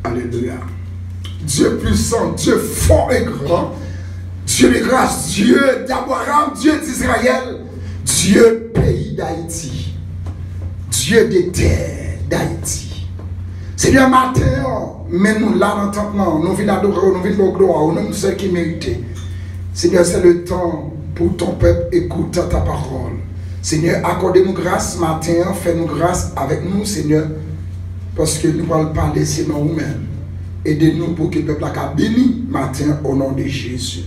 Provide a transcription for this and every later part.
Alléluia. Dieu puissant, Dieu fort et grand, Dieu de grâce, Dieu d'Abraham, Dieu d'Israël, Dieu pays d'Haïti, Dieu des terres d'Haïti. Seigneur, matin, mais nous là dans le temps, nous venons adorer, nous venons gloire, nous sommes ceux qui méritent. Seigneur, c'est le temps pour ton peuple, écoute ta parole. Seigneur, accordez-nous grâce matin, fais-nous grâce avec nous, Seigneur, parce que nous allons parler, c'est nous-mêmes. Aidez-nous pour que le peuple a béni matin au nom de Jésus.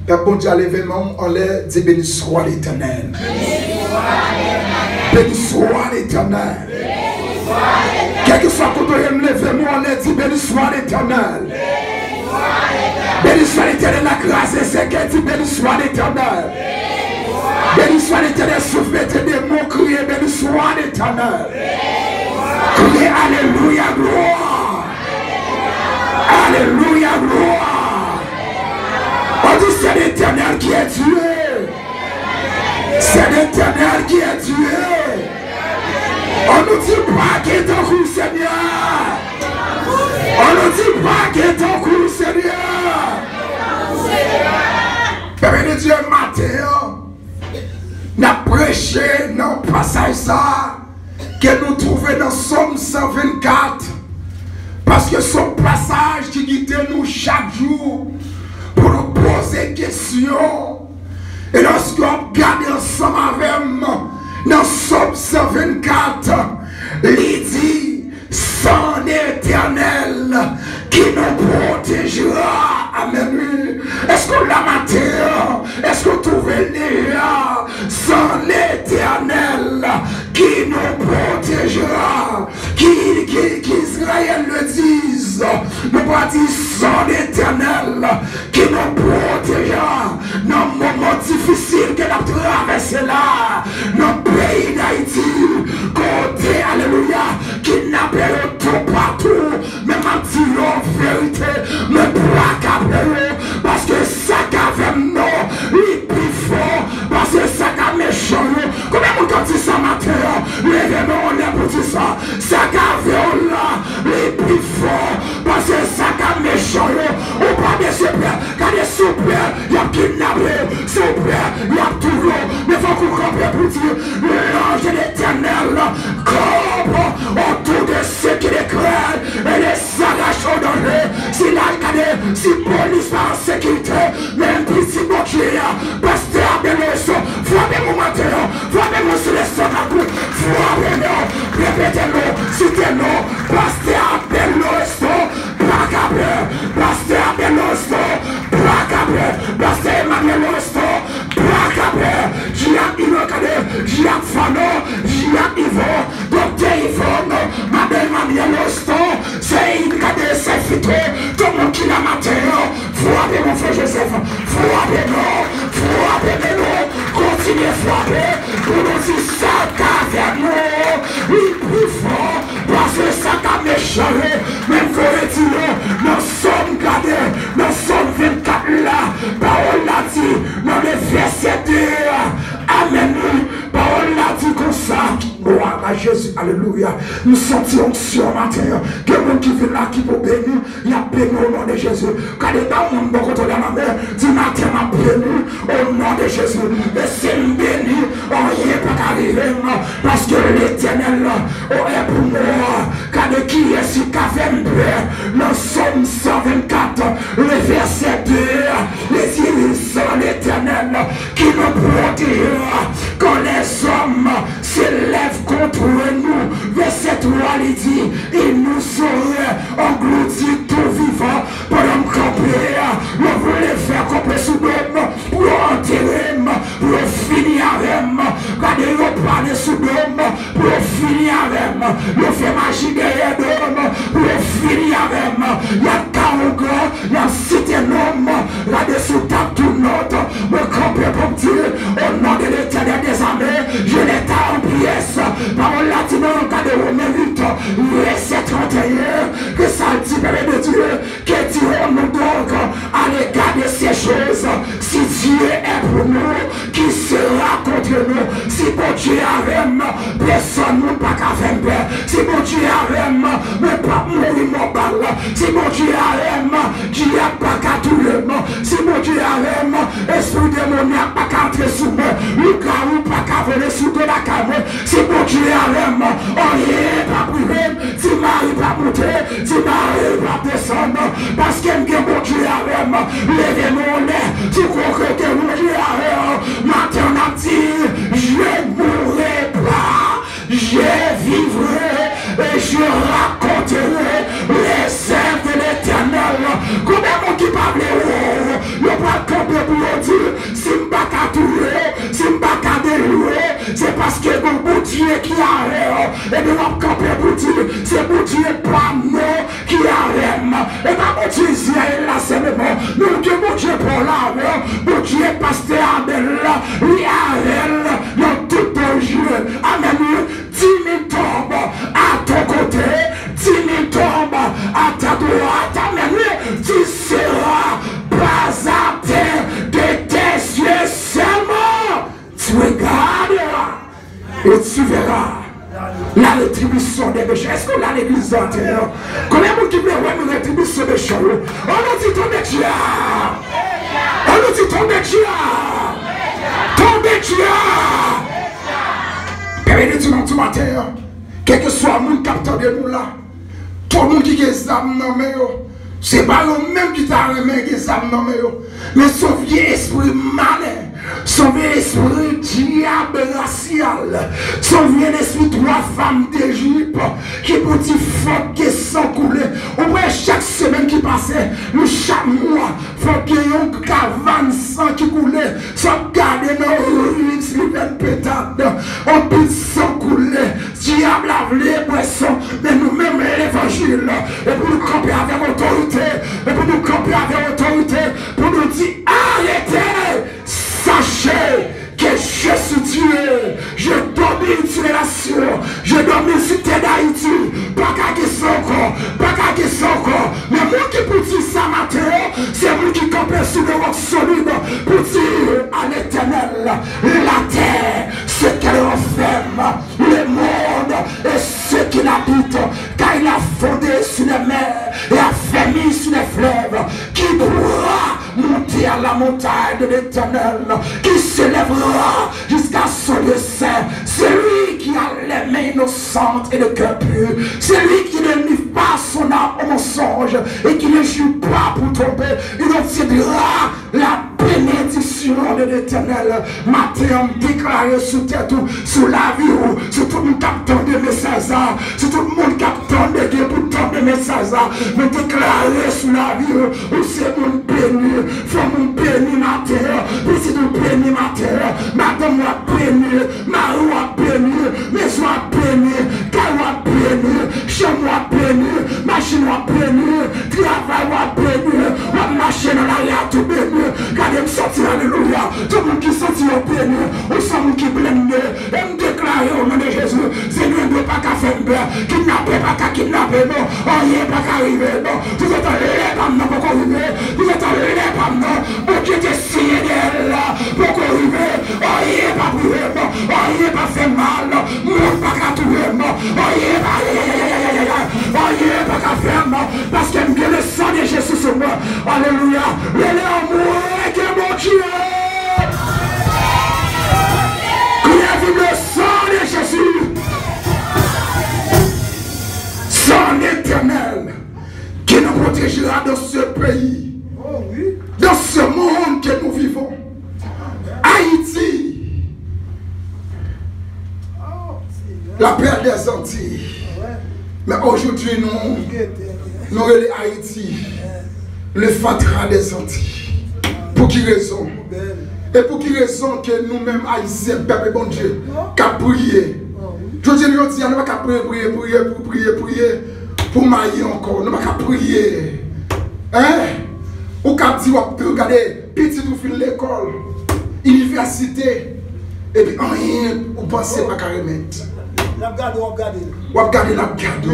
Père bon Dieu, à l'événement, on l'a dit béni soit l'Éternel. Béni soit l'Éternel. Quel que soit l'événement, on l'a dit béni soit l'Éternel. Béni soit l'Éternel, la grâce et c'est qu'elle dit béni soit l'Éternel. Béni soit l'Éternel, souffle des mots, criez béni soit l'Éternel. Criez alléluia, gloire. Alléluia, gloire. On dit c'est l'Éternel qui est Dieu. C'est l'Éternel qui est Dieu. On nous dit pas qu'il est en cours, Seigneur. On nous dit pas qu'il est en cours, Seigneur. Père de Dieu, matin, n'a prêché dans le passage ça que nous trouvons dans Somme 124. Parce que son passage qui guide nous chaque jour pour nous poser des questions. Et lorsqu'on regarde ensemble avec moi, dans Somme 124, il dit, son Éternel qui nous protégera. Amen. Est-ce qu'on l'a matin? Est-ce qu'on trouve là? Son Éternel qui nous protégera. Qui Israël le dise. Nous pas dire son Éternel qui nous protégera dans le moment difficile que nous traversons là. Dans le pays d'Haïti. Côté, alléluia, qui n'a pas tout partout. Mais ma dit en vérité, mais pas parce que ça qu'avait non, il est plus fort, parce que ça qu'a méchant. Combien de gens dit ça matin? L'événement, on est pour dire ça. Ça qu'avait là, il est plus fort, parce que ça qu'a méchant. Ou pas de super, car des super, il y a kidnappé, super, il y a tout l'eau. Mais il faut qu'on comprenne pour dire, l'ange de l'Éternel, comme autour de ceux qui les craignent, et les arrachent au danger. Si la cadette, si police pas en sécurité, même si bon Dieu, pasteur Beloso, frappez-moi maintenant, frappez-moi sur les soldats, frappez-moi, répétez-le, citez-le, pasteur Beloso, Bracabé, pasteur Beloso, Bracabé, pasteur Emmanuel Osto, Bracabé, Gia Inokade, Gia Fano, Gia Yvon, docteur Yvon, Madame Emmanuel Osto, c'est une cadette, c'est fito, tout le monde qui l'a matin, frappez mon frère Joseph, frappez-nous, continuez à frapper, pour nous dire ça qu'a nous, il plus fort, parce que ça qu'a méchant, même faut retirer, nous sommes gardés, nous sommes 24 là, parole l'a dit, dans le verset 2, amen, parole l'a dit comme ça, gloire à Jésus, alléluia, nous sentions sur matin, que le monde qui vient là, qui peut bénir, il y a béni au nom de Jésus, quand les dames ont beaucoup de la main, du matin m'a béni au nom de Jésus, et c'est béni, rien ne peut arriver, parce que l'Éternel est pour moi, car de qui est ce qu'a fait le Somme 124, le verset 2, les yeux sont l'Éternel qui nous protégera quand les hommes s'élèvent contre nous. Verset 3, il dit, il nous saurait engloutir tout vivant pendant me camper. Nous voulons faire camper sous l'homme pour enterrer, pour finir avec. Regardez, nous parler sous l'homme pour finir avec. Nous fait magie derrière l'homme pour finir avec. Il y a 40 ans, il y a cité l'homme, là-dessus tape tout notre, me camper pour dire, au nom de l'Éternel des armées, je l'état en pièces. Parole latine, en cas de Romains 8, verset 31, que ça dit, Père de Dieu, que dirons-nous donc à l'égard de ces choses? Si Dieu est pour nous, qui sera contre nous? Si bon Dieu est avec nous, personne ne peut pas faire peur. Si bon Dieu est avec nous, mais pas mourir mon balle. Si mon Dieu aime, qui a pas qu'à tout le monde. Si mon Dieu aime, esprit démoniaque pas qu'à entrer sous moi. Le carreau pas qu'à venir sous de la caméra. Si mon Dieu aime, on y est pas privé. Si Marie pas monter, si Marie pas descendre. Parce qu'elle est mon Dieu aime. Levez mon nez, tu crois que mon Dieu aime. Maintenant on a dit, je mourrai pas, je vivrai et je raconterai les œuvres de l'Éternel. Combien de monde qui parle, ne pas camper pour dire, si je ne pas toucher, si je ne pas délouer, c'est parce que mon Dieu qui a et de l'homme camper pour dire, c'est mon Dieu pas nous qui a et pas mon Dieu Israël là seulement, nous que mon Dieu pour là, mon Dieu pasteur Abel là, lui a dans tout ton jeu. Amen. 10 000 tombes à ton côté, 10 000 tombes à ta droite. Amen. Tu seras pas à terre de tes yeux seulement. Tu regarderas et tu verras la rétribution des péchés. Est-ce qu'on a l'église entière? Combien de monde qui veut voir une rétribution des péchés? On nous dit tomber Dieu. On nous dit tomber Dieu. Tomber Dieu. Père, dans tout matin, quel que soit le monde capteur de nous là, tout le monde qui a des âmes dans mes yeux, c'est pas le même qui t'a remis des âmes dans mes yeux, mais son vieux esprit malin, son vieux esprit diable racial, son vieux esprit trois femmes d'Égypte qui pour dire faut que sang couler. Au moins chaque semaine qui passait, nous chaque mois, faut qu'il y ait un caravane sang qui coulait, sans garder nos ruines, une pétade, on peut sang couler. Diable a voulu poisson, mais nous-mêmes l'évangile, et pour nous camper avec autorité, et pour nous camper avec autorité, pour nous dire arrêtez, sachez que je suis Dieu, je domine sur les nations, je domine sur terre d'Haïti, pas qu'à qui sont encore, pas qu'à qui sont encore, mais moi qui pour dire ça matin, c'est moi qui campe sur le roc solide, pour dire à l'Éternel, la terre, ce qu'elle renferme, le monde et ceux qui l'habitent, car il a fondé sur les mers et a fermé sur les fleuves, qui pourra monter à la montagne de l'Éternel, qui s'élèvera jusqu'à son lieu saint. C'est lui qui a les mains innocentes et le cœur pur. C'est lui qui ne livre pas son âme au mensonge et qui ne joue pas pour tromper. Il obtiendra la bénédiction de l'Éternel. Matin, on déclare sur tête, sur la vie, sur tout le monde captant de messages, sur tout le monde captant de Dieu pour tant de messages, me déclarer sur la vie, où c'est mon béni, faut mon béni ma terre, petit mon béni ma terre, madame moi béni, Marie moi béni, maison moi béni, car moi béni, chez moi béni, machine moi béni, travail moi béni, ma machine dans la rue tout béni, gardez me sortir, alléluia, tout le monde qui sortit béni, ou sans monde qui blâme, et me déclarer au nom de Jésus, Seigneur ne pas qu'à faire peur, kidnapper pas qu'à kidnapper, non, rien pas qu'à arriver, non, vous êtes en l'air, non, pour arriver, vous êtes en l'air, non, pour qui était signé là, pour arriver, rien pas privé, non, rien pas fait mal, non, pas qu'à trouver, non, rien pas qu'à faire, non, parce que le sang de Jésus sur moi, alléluia, le l'amour que mon Dieu. Le sang de Jésus, sang éternel, qui nous protégera dans ce pays, dans ce monde que nous vivons. Haïti, la paix des Antilles. Mais aujourd'hui, nous relais Haïti, le fatras des Antilles. Pour qui raison? Et pour qui raison que nous-mêmes, Haïtiens, peuple bon Dieu, qu'à prier. Je dis, nous ne pas qu'à prier, pour mailler encore. Nous ne pas qu'à prier. Hein? Ou qu'à dire, regardez, petit ou fin l'école, université, et puis rien, ou pensez pas qu'à remettre. Ou à regarder la gado.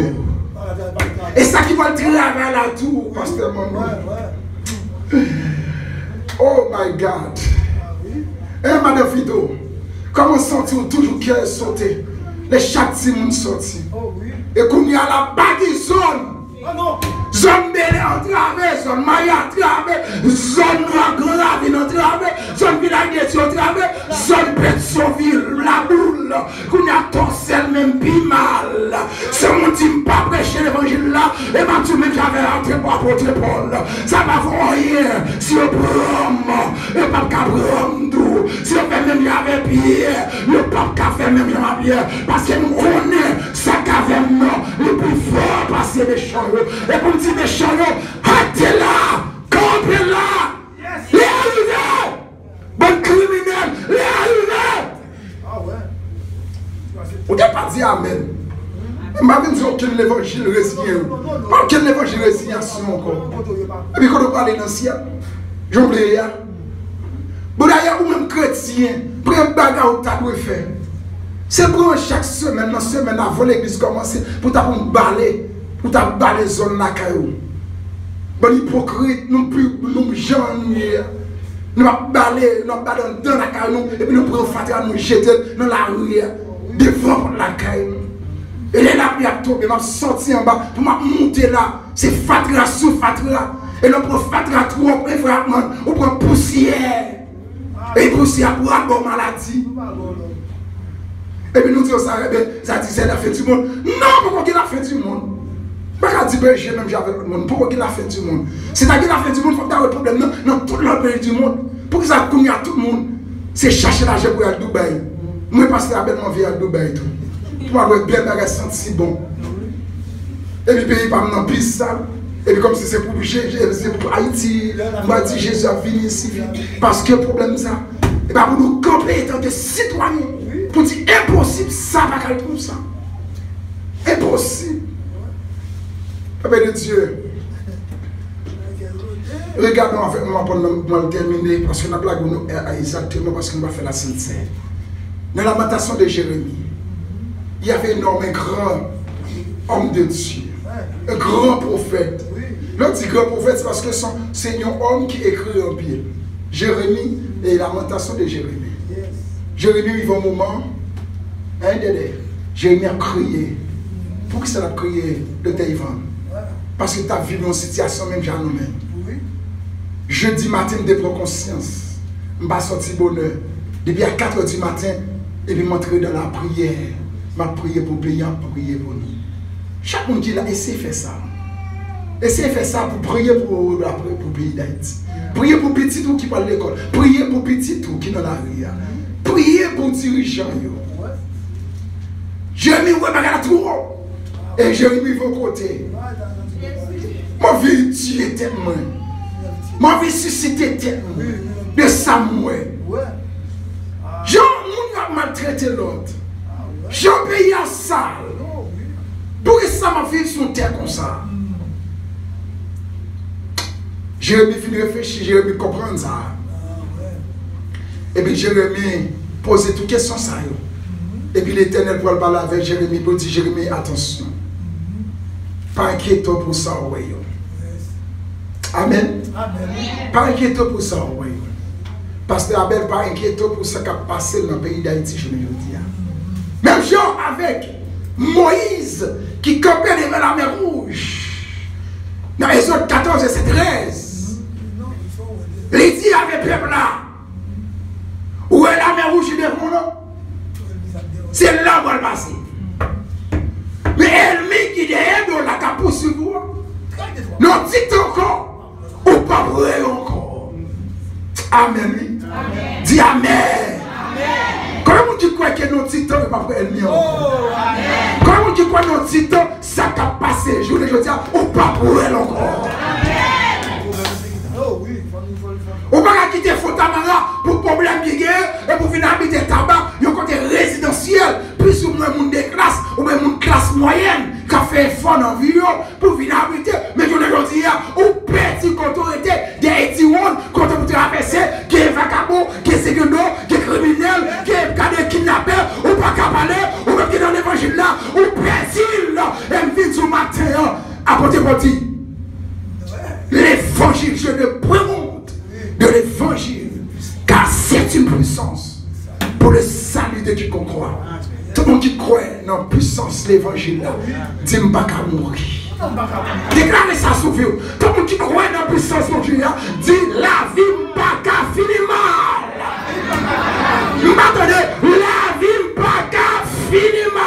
Et ça qui va travailler là tout, pasteur Maman. Oh my God. Eh, Madame Fido, comment sentir toujours qu'elle sauter? Les chaque monde sorti. Et qu'on y a la baguizone Zone Bélé entravé, zone Maya entravé, zone Grave entravé, zone Village entravé, zone Betsoville, la boule, qu'on a torsel même plus mal. C'est mon team pas prêcher l'évangile là, et ma tout même j'avais entré pour apôtre Paul. Ça va voir si on prend, et pas qu'à prendre tout. Si on fait même j'avais pied, le pape qu'a fait même j'avais pied, parce que nous connaissons ça qu'a fait le plus fort passer des champs. Et pour me dire des champs, arrêtez là, campez là, les arrivés, bon criminel, les arrivés. Ah ouais. On n'a pas dit amen. Je ne sais pas aucun évangile résilient. Aucun évangile résignation encore. Et puis quand on parle dans le ciel, j'oublie. Bon d'ailleurs, ou même chrétien, prends un bagage où tu as faire. C'est pour chaque semaine, dans semaine avant l'église commencer, pour t'apprendre balayer, pour t'abaler les zones là. Bon hypocrite, nous plus nous jeunes, nous balayer, nous balayer dans la caille, et puis nous prenons fatigues, nous jeter dans la rue, devant la caille. Et là, il y a tombé, il m'a sorti en bas, pour monter là, c'est fatigues sous fatigues. Et nous prenons fatigues trop, on prend poussière. Et poussière pour avoir maladie. Et puis nous disons ça, ça dit c'est la fin du monde. Non, pourquoi qu'il a fait du monde? Pas qu'à dire j'ai même j'avais le monde. Pourquoi qu'il a fait du monde? C'est-à-dire la fin du monde, il faut que tu aies un problème dans tout le pays du monde. Pour que ça connaisse à tout le monde, c'est chercher l'argent pour aller à Dubaï. Moi, parce que la belle vie à Dubaï. Pour avoir bien sentir si bon. Et puis le pays pas dans piste sale. Et puis comme si c'est pour Haïti, on va dire Jésus a venu ici. Parce que le problème c'est ça. Et bien pour nous camper en tant que citoyens. Pour dire impossible, ça va pas comme ça. Impossible. Père de Dieu. Regardons, on va terminer parce que la blague exactement parce qu'on va faire la Sainte. Dans la lamentation de Jérémie, il y avait un homme, un grand homme de Dieu, un grand prophète. L'on dit grand prophète, c'est parce que c'est un homme qui écrit en Bible. Jérémie et la lamentation de Jérémie. Jérémie vit un moment, Jérémie a crié. Pour qui ça a crié de Taïwan? Parce que tu as vécu une situation même j'ai nous-mêmes. Jeudi matin, je prends conscience. Je vais sortir bonheur. Depuis à 4 h du matin, et puis m'entrer dans la prière. Je vais prier pour payer, prier pour nous. Chaque monde qui l'a essayé de faire ça. Essayez de faire ça pour prier pour le pays d'Haïti. Priez pour petit tout qui parle de l'école. Priez pour petit tout qui est dans la rue. Priez pour dirigeants. Jérémie, ouais, bagarre trop. Et Jérémie va côté. Ma vie tuer tellement. Ma vie susciter tellement. De Samuel. Jean, on a maltraité l'autre. Jean payé à sale. Pour que ça m'a fait son terre comme ça. Jérémie finit de réfléchir, Jérémie comprend ça. Et puis Jérémie pose toutes questions ça. Et puis l'Éternel pour parler avec Jérémie, pour dire Jérémie, attention. Pas inquiétant pour ça, oui. Amen. Pas inquiétant pour ça, oui. Parce que Abel pas inquiétant pour ce qui a passé dans le pays d'Haïti, je me dis. Même Jean avec Moïse qui campait devant la mer Rouge. Dans Exode 14 et 13. Il dit avec le peuple là. Où est la mer Rouge devant nous? C'est là où elle passe. Mais l'ennemi qui est dans la capoute sur vous. Non, dites encore. Ou pas vrai encore. Amen. Dis Amen. Comment tu crois que nos titans ne sont pas pour l'ennemi encore? Comment tu crois que nos titans, ça a passé? Je vous dis, ou pas pour elle encore? On va quitter Fotamara pour problème de guerre et pour venir habiter tabac, il y a un côté résidentiel, plus ou moins monde de classe, ou même une classe moyenne qui a fait effort dans la vie pour venir habiter. Mais je ne dis pas, ou petit quand on était des étudiants, quand on était traversé, qui est vagabond, qui est sécundo, qui est criminel, qui est cadé kidnappeur, ou pas cabalé, ou même qui est dans l'évangile là, ou petit, et me vient du matin, à côté petit. L'évangile, je ne prémonte de l'évangile, car c'est une puissance pour le salut de quiconque croit. Tout le monde qui croit dans la puissance de l'évangile, dit pas qu'à mourir. Déclarez ça sous vous. Tout le monde qui croit dans la puissance de Dieu, dit la vie n'est pas qu'à finir mal. M'attendez, la vie n'est pas qu'à finir mal.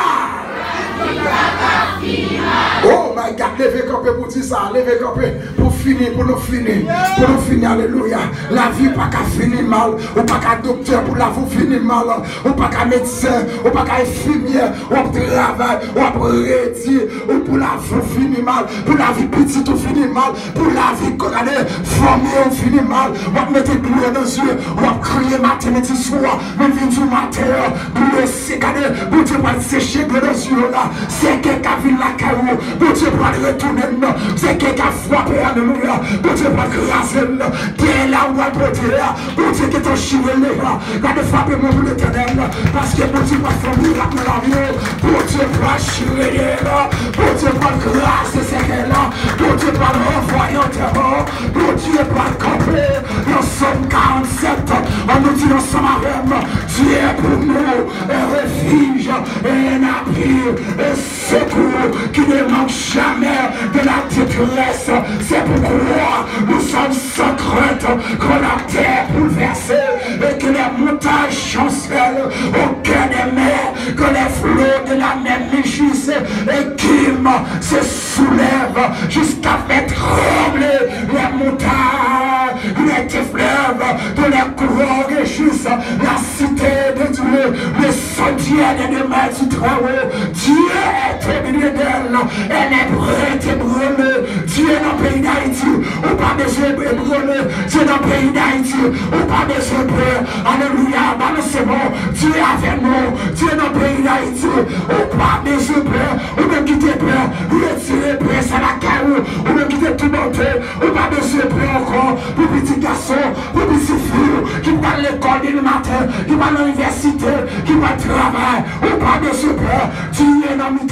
Oh my God, levez campé pour dire ça, levez campé pour finir, pour nous finir, alléluia. La vie pas qu'à finir mal, ou pas qu'à docteur pour la vous finir mal, ou pas qu'à médecin, ou pas qu'à infirmier, ou travail, ou rédier, ou pour la vous finir mal, pour la vie petite ou finir mal, pour la vie condamnée, formée ou finir mal, ou mettre gloire dans les yeux, ou crier matin, midi, soir, même vin du matin, pour le sécaner, pour Dieu pas sécher dans les yeux là, c'est quelqu'un qui vient la caillou, pour Dieu pas retourner, c'est quelqu'un qui frappe, alléluia, pour Dieu pas craser, t'es là où elle peut dire, pour Dieu qui t'a chivé là, quand de frapper mon bout l'éternel, parce que pour Dieu pas faire miracle dans la vie, pour Dieu pas chiver là, pour Dieu pas grâce, c'est qu'elle là, pour Dieu pas renvoyer en terre, pour Dieu pas camper, dans Somme 47, on nous dit dans Samarem, Dieu est pour nous un refuge, et un abri, un secours qui ne manque jamais de la détresse. C'est pourquoi nous sommes sans crainte quand la terre bouleversée et que les montagnes chancellent au cœur des mers, que les flots de la mer mugissent et qui se soulèvent jusqu'à faire trembler les montagnes, les fleuves de les courants réjouissent la cité de Dieu, le sentier des demeures du Très-Haut. Dieu est au milieu d'elle, elle est prête et brûlée. Dieu est dans le pays d'Haïti, ou pas besoin de brûler. Dieu est dans le pays d'Haïti, ou pas besoin de brûler. Alléluia, c'est bon. Dieu est avec nous, Dieu est dans le pays d'Haïti, ou pas besoin de brûler. Ou même quitter peur, retirer presse à la carreau, ou même quitter tout monter, ou pas besoin de brûler encore. Pour petit garçon, pour petit fille, qui va à l'école du matin, qui va à l'université, qui va au travail, ou pas besoin de brûler. Dieu est dans nous,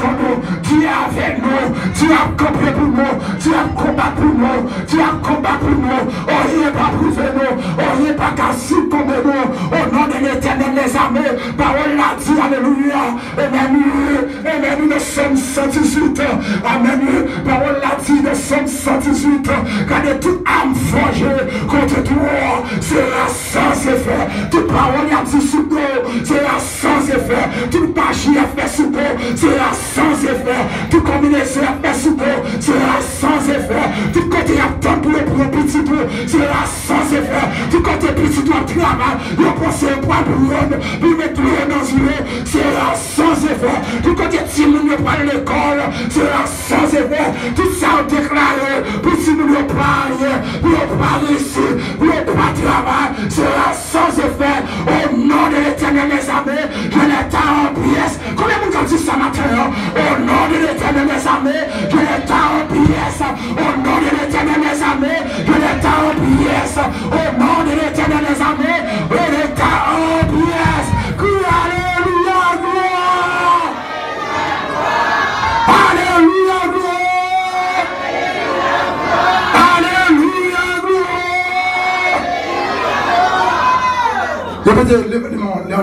Dieu est avec nous, Dieu a campé pour nous, Dieu a combattu pour nous, Dieu a combattu pour nous, oh il n'est pas privé nous, oh il n'est pas cassé comme nous, au nom de l'Éternel les armées, parole l'a dit, alléluia, amen, nous sommes 118, amen, parole l'a dit, nous sommes 118, quand toute âme forgée contre toi sera sans effet, toute parole a dit sous nous, sera sans effet, toute magie a fait sous nous, sera sans effet, toute combinaison a fait sous nous, sera sans effet, tout côté a tant pour le petit tout, sera sans effet, tout côté petit tout a travail, le procès pour brûler, pour mettre l'eau dans l'eau, sera sans effet, tout côté Timon ne pas l'école, sera sans effet, tout ça a déclaré, pour Timon ne pas ici, pour ne pas travail, sera sans effet, au nom de l'Éternel les armées, je l'état en pièces, combien de monde dit ça matin, au nom de l'Éternel les armées, je l'état en pièces, au nom de l'Éternel les armées, je l'état en pièces, au nom de l'Éternel les armées, je l'état en pièces, alléluia, gloire, alléluia, gloire, alléluia, gloire.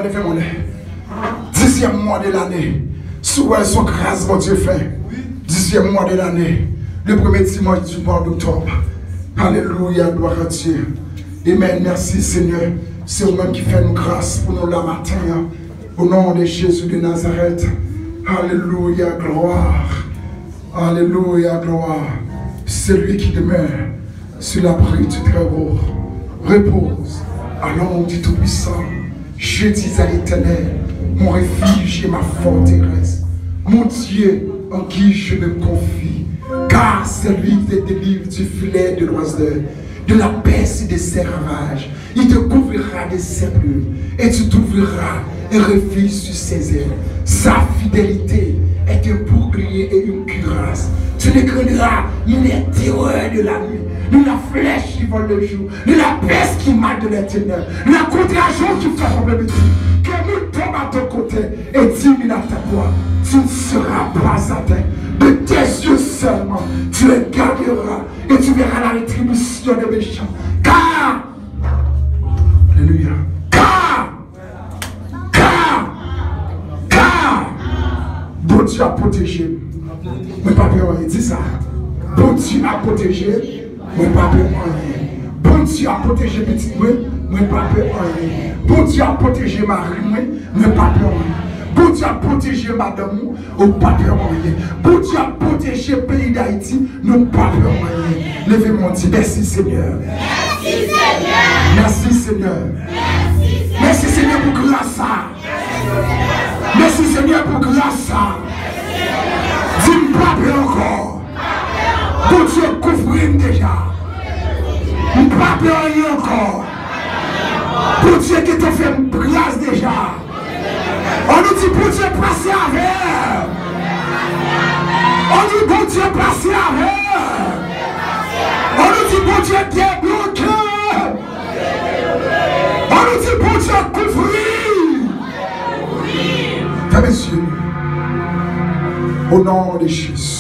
Levez mon nez. 10e mois de l'année, sous son grâce, mon Dieu fait. 10e mois de l'année, le premier dimanche du mois d'octobre. Alléluia, gloire à Dieu. Amen, merci Seigneur. C'est vous-même qui fait une grâce pour nous la matin. Au nom de Jésus de Nazareth. Alléluia, gloire. Alléluia, gloire. Celui qui demeure sur l'abri du Très-Haut repose à l'ombre du Tout-Puissant. Je dis à l'Éternel, mon refuge et ma forteresse, mon Dieu en qui je me confie, car c'est lui qui te délivre du filet de l'oiseleur, de la peste et des servages. Il te couvrira de ses plumes et tu trouveras un refuge sur ses ailes. Sa fidélité est un bouclier et une cuirasse. Tu ne craindras ni les terreurs de la nuit, ni la flèche qui vole le jour, ni la peste qui mate de l'éternel, ni la contagion qui frappe au midi. Que nous tombe à ton côté et 10 000 à ta droite, tu ne seras pas atteint. De tes yeux seulement, tu les garderas et tu verras la rétribution des méchants. Car, alléluia, car, bon Dieu a protégé. Moi pas peur rien. Dis ça. Bon Dieu a protégé. Moi pas peur rien. Bon Dieu a protégé petit moi. Moi pas peur rien. Bon Dieu a protégé Marie. Moi pas peur rien. Bon Dieu a protégé madame. Ou pas peur rien. Bon Dieu a protégé le pays d'Haïti. Nous pas peur rien. Levez-moi dit merci Seigneur. Merci Seigneur. Merci Seigneur. Merci Seigneur pour grâce. Merci Seigneur pour grâce. Dis-moi pas peur encore. Bon Dieu couvre déjà. Pas peur rien encore. Bon Dieu qui t'a fait grâce déjà. On nous dit bon Dieu passer avec. On dit bon Dieu passer avec. On nous dit bon Dieu débloqué. On nous dit bon Dieu couvrir. Frères et messieurs, au nom de Jésus.